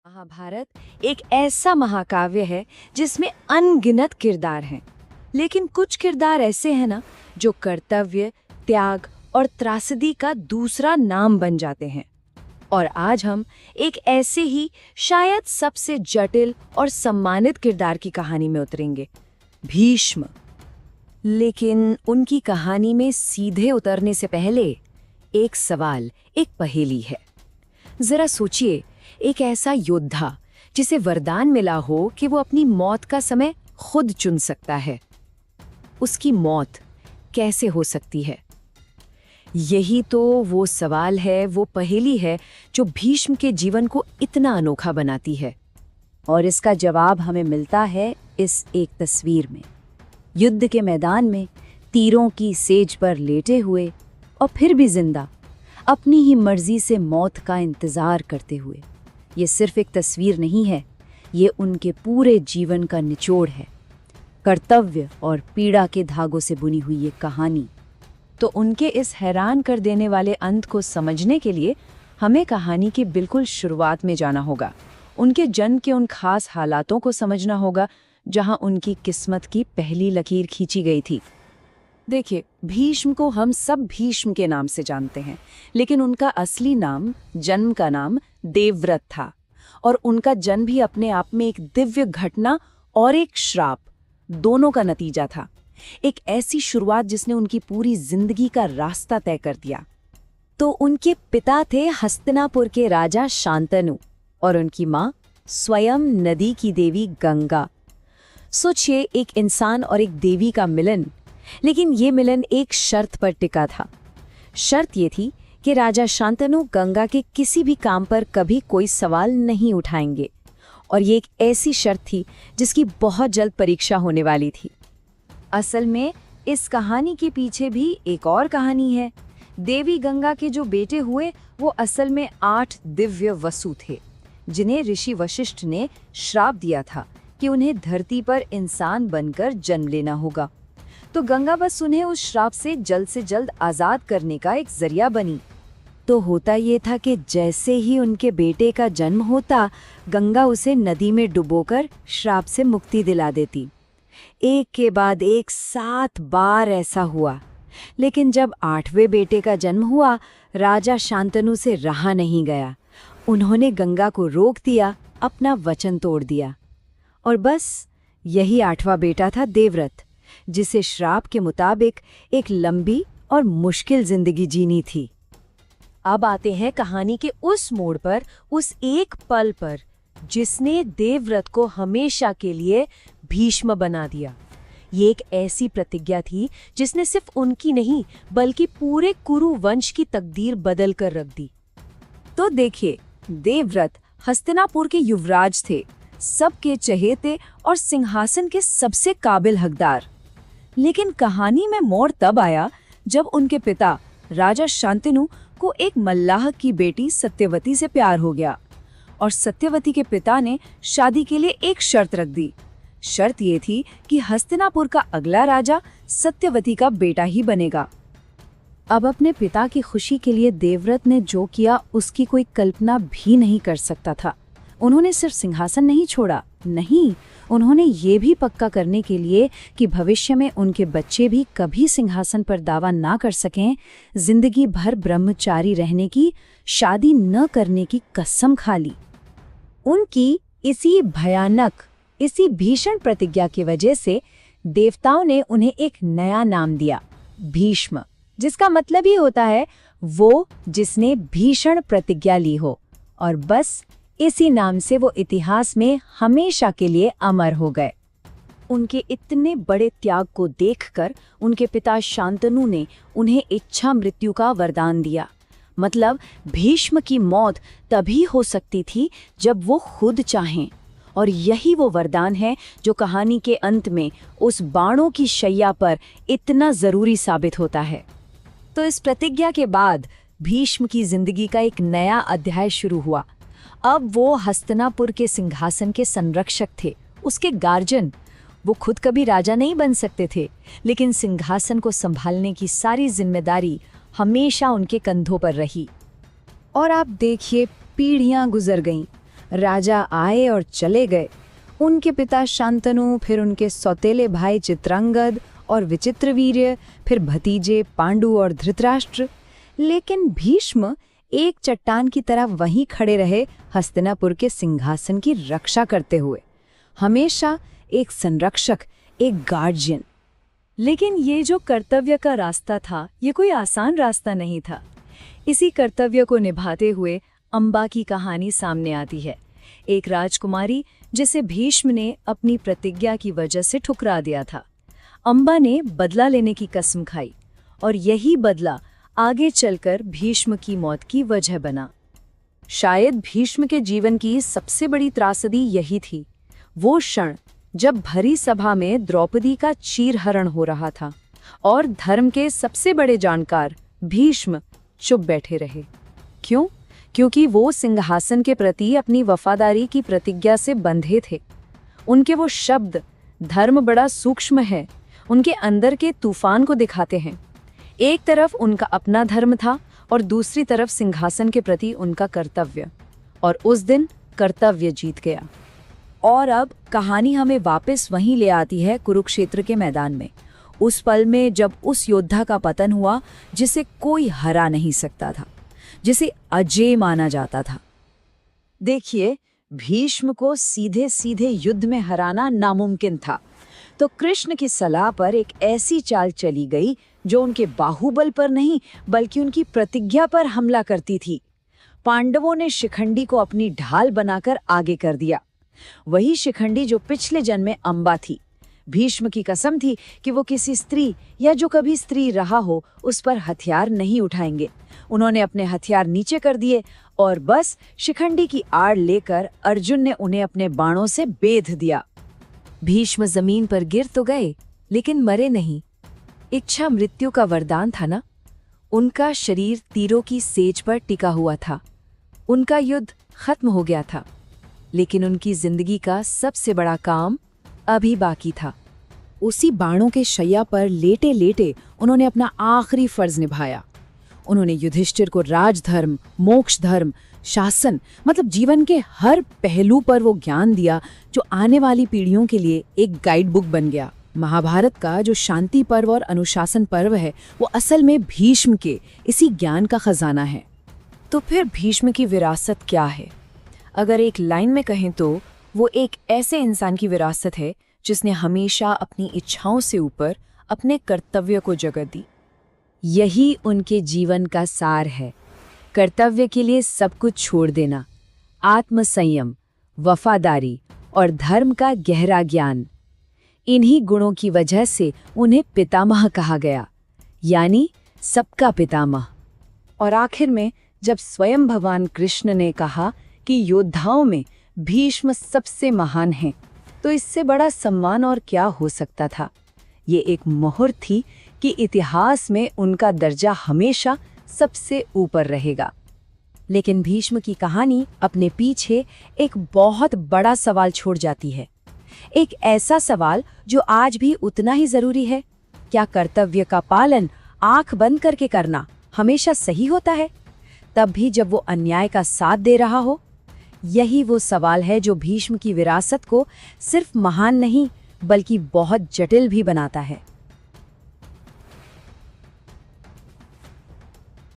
महाभारत एक ऐसा महाकाव्य है जिसमें अनगिनत किरदार हैं, लेकिन कुछ किरदार ऐसे हैं ना जो कर्तव्य, त्याग और त्रासदी का दूसरा नाम बन जाते हैं। और आज हम एक ऐसे ही शायद सबसे जटिल और सम्मानित किरदार की कहानी में उतरेंगे, भीष्म। लेकिन उनकी कहानी में सीधे उतरने से पहले एक सवाल, एक पहेली है। जरा सोचिए, एक ऐसा योद्धा जिसे वरदान मिला हो कि वो अपनी मौत का समय खुद चुन सकता है, उसकी मौत कैसे हो सकती है? यही तो वो सवाल है, वो पहेली है जो भीष्म के जीवन को इतना अनोखा बनाती है। और इसका जवाब हमें मिलता है इस एक तस्वीर में, युद्ध के मैदान में तीरों की सेज पर लेटे हुए और फिर भी जिंदा, अपनी ही मर्जी से मौत का इंतजार करते हुए। ये सिर्फ एक तस्वीर नहीं है, ये उनके पूरे जीवन का निचोड़ है, कर्तव्य और पीड़ा के धागों से बुनी हुई ये कहानी। तो उनके इस हैरान कर देने वाले अंत को समझने के लिए हमें कहानी की बिल्कुल शुरुआत में जाना होगा। उनके जन्म के उन खास हालातों को समझना होगा जहां उनकी किस्मत की पहली लकीर खींची गई थी। देखिए, भीष्म को हम सब भीष्म के नाम से जानते हैं, लेकिन उनका असली नाम, जन्म का नाम देवव्रत था। और उनका जन्म भी अपने आप में एक दिव्य घटना और एक श्राप, दोनों का नतीजा था। एक ऐसी शुरुआत जिसने उनकी पूरी जिंदगी का रास्ता तय कर दिया। तो उनके पिता थे हस्तिनापुर के राजा शांतनु और उनकी माँ स्वयं नदी की देवी गंगा। सोचिए, एक इंसान और एक देवी का मिलन, लेकिन ये मिलन एक शर्त पर टिका था। शर्त ये थी कि राजा शांतनु गंगा के किसी भी काम पर कभी कोई सवाल नहीं उठाएंगे। और ये एक ऐसी शर्त थी जिसकी बहुत जल्द परीक्षा होने वाली थी। असल में इस कहानी के पीछे भी एक और कहानी है। देवी गंगा के जो बेटे हुए वो असल में 8 दिव्य वसु थे, जिन्हें ऋषि वशिष्ठ ने श्राप दिया था कि उन्हें धरती पर इंसान बनकर जन्म लेना होगा। तो गंगा बस उन्हें उस श्राप से जल्द आजाद करने का एक जरिया बनी। तो होता ये था कि जैसे ही उनके बेटे का जन्म होता, गंगा उसे नदी में डुबोकर श्राप से मुक्ति दिला देती। एक के बाद एक 7 बार ऐसा हुआ। लेकिन जब 8वें बेटे का जन्म हुआ, राजा शांतनु से रहा नहीं गया। उन्होंने गंगा को रोक दिया, अपना वचन तोड़ दिया। और बस यही 8वां बेटा था देवव्रत, जिसे श्राप के मुताबिक एक लंबी और मुश्किल जिंदगी जीनी थी। अब आते हैं कहानी के उस मोड़ पर, उस एक पल पर जिसने देवव्रत को हमेशा के लिए भीष्म बना दिया। ये एक ऐसी प्रतिज्ञा थी जिसने सिर्फ उनकी नहीं बल्कि पूरे कुरु वंश की तकदीर बदल कर रख दी। तो देखिए, देवव्रत हस्तिनापुर के युवराज थे, सबके चहेते और सिंहासन के सबसे काबिल हकदार। लेकिन कहानी में मोड़ तब आया जब उनके पिता राजा शांतनु को एक मल्लाह की बेटी सत्यवती से प्यार हो गया। और सत्यवती के पिता ने शादी के लिए एक शर्त रख दी। शर्त ये थी कि हस्तिनापुर का अगला राजा सत्यवती का बेटा ही बनेगा। अब अपने पिता की खुशी के लिए देवव्रत ने जो किया उसकी कोई कल्पना भी नहीं कर सकता था। उन्होंने सिर्फ सिंहासन नहीं छोड़ा, नहीं, उन्होंने ये भी पक्का करने के लिए कि भविष्य में उनके बच्चे भी कभी सिंहासन पर दावा ना कर सकें, जिंदगी भर ब्रह्मचारी रहने की, शादी न करने की कसम खा ली। उनकी इसी भीषण प्रतिज्ञा की वजह से देवताओं ने उन्हें एक नया नाम दिया, भीष्म, जिसका मतलब ही होता है वो जिसने भीषण प्रतिज्ञा ली हो। और बस इसी नाम से वो इतिहास में हमेशा के लिए अमर हो गए। उनके इतने बड़े त्याग को देखकर उनके पिता शांतनु ने उन्हें इच्छा मृत्यु का वरदान दिया। मतलब भीष्म की मौत तभी हो सकती थी जब वो खुद चाहें। और यही वो वरदान है जो कहानी के अंत में उस बाणों की शैया पर इतना जरूरी साबित होता है। तो इस प्रतिज्ञा के बाद भीष्म की जिंदगी का एक नया अध्याय शुरू हुआ। अब वो हस्तिनापुर के सिंहासन के संरक्षक थे, उसके गार्जियन। वो खुद कभी राजा नहीं बन सकते थे, लेकिन सिंहासन को संभालने की सारी जिम्मेदारी हमेशा उनके कंधों पर रही। और आप देखिए, पीढ़ियां गुजर गईं, राजा आए और चले गए। उनके पिता शांतनु, फिर उनके सौतेले भाई चित्रांगद और विचित्रवीर्य, फिर भतीजे पांडु और धृतराष्ट्र। लेकिन भीष्म एक चट्टान की तरह वहीं खड़े रहे, हस्तिनापुर के सिंहासन की रक्षा करते हुए, हमेशा एक संरक्षक, एक गार्जियन। लेकिन ये जो कर्तव्य का रास्ता था, ये कोई आसान रास्ता नहीं था। इसी कर्तव्य को निभाते हुए अंबा की कहानी सामने आती है। एक राजकुमारी जिसे भीष्म ने अपनी प्रतिज्ञा की वजह से ठुकरा दिया था। अंबा ने बदला लेने की कसम खाई और यही बदला आगे चलकर भीष्म की मौत की वजह बना। शायद भीष्म के जीवन की सबसे बड़ी त्रासदी यही थी, वो क्षण जब भरी सभा में द्रौपदी का चीरहरण हो रहा था और धर्म के सबसे बड़े जानकार भीष्म चुप बैठे रहे। क्यों? क्योंकि वो सिंहासन के प्रति अपनी वफादारी की प्रतिज्ञा से बंधे थे। उनके वो शब्द, धर्म बड़ा सूक्ष्म है, उनके अंदर के तूफान को दिखाते हैं। एक तरफ उनका अपना धर्म था और दूसरी तरफ सिंहासन के प्रति उनका कर्तव्य, और उस दिन कर्तव्य जीत गया। और अब कहानी हमें वापस वहीं ले आती है, कुरुक्षेत्र के मैदान में, उस पल में जब उस योद्धा का पतन हुआ जिसे कोई हरा नहीं सकता था, जिसे अजेय माना जाता था। देखिए, भीष्म को सीधे सीधे युद्ध में हराना नामुमकिन था, तो कृष्ण की सलाह पर एक ऐसी चाल चली गई जो उनके बाहुबल पर नहीं बल्कि उनकी प्रतिज्ञा पर हमला करती थी। पांडवों ने शिखंडी को अपनी ढाल बनाकर आगे कर दिया, वही शिखंडी जो पिछले जन्म में अंबा थी। भीष्म की कसम थी कि वो किसी स्त्री या जो कभी स्त्री रहा हो उस पर हथियार नहीं उठाएंगे। उन्होंने अपने हथियार नीचे कर दिए और बस शिखंडी की आड़ लेकर अर्जुन ने उन्हें अपने बाणों से बेध दिया। भीष्म जमीन पर गिर तो गए लेकिन मरे नहीं। इच्छा मृत्यु का वरदान था ना। उनका शरीर तीरों की सेज पर टिका हुआ था। उनका युद्ध खत्म हो गया था, लेकिन उनकी जिंदगी का सबसे बड़ा काम अभी बाकी था। उसी बाणों के शैया पर लेटे लेटे उन्होंने अपना आखिरी फर्ज निभाया। उन्होंने युधिष्ठिर को राजधर्म, मोक्ष धर्म, शासन, मतलब जीवन के हर पहलू पर वो ज्ञान दिया जो आने वाली पीढ़ियों के लिए एक गाइड बुक बन गया। महाभारत का जो शांति पर्व और अनुशासन पर्व है, वो असल में भीष्म के इसी ज्ञान का खजाना है। तो फिर भीष्म की विरासत क्या है? अगर एक लाइन में कहें तो वो एक ऐसे इंसान की विरासत है जिसने हमेशा अपनी इच्छाओं से ऊपर अपने कर्तव्य को जगह दी। यही उनके जीवन का सार है, कर्तव्य के लिए सब कुछ छोड़ देना, आत्मसंयम, वफादारी और धर्म का गहरा ज्ञान। इन्हीं गुणों की वजह से उन्हें पितामह कहा गया, यानी सबका पितामह। और आखिर में जब स्वयं भगवान कृष्ण ने कहा कि योद्धाओं में भीष्म सबसे महान हैं, तो इससे बड़ा सम्मान और क्या हो सकता था। ये एक मोहर थी कि इतिहास में उनका दर्जा हमेशा सबसे ऊपर रहेगा। लेकिन भीष्म की कहानी अपने पीछे एक बहुत बड़ा सवाल छोड़ जाती है, एक ऐसा सवाल जो आज भी उतना ही जरूरी है। क्या कर्तव्य का पालन आंख बंद करके करना हमेशा सही होता है, तब भी जब वो अन्याय का साथ दे रहा हो? यही वो सवाल है जो भीष्म की विरासत को सिर्फ महान नहीं बल्कि बहुत जटिल भी बनाता है।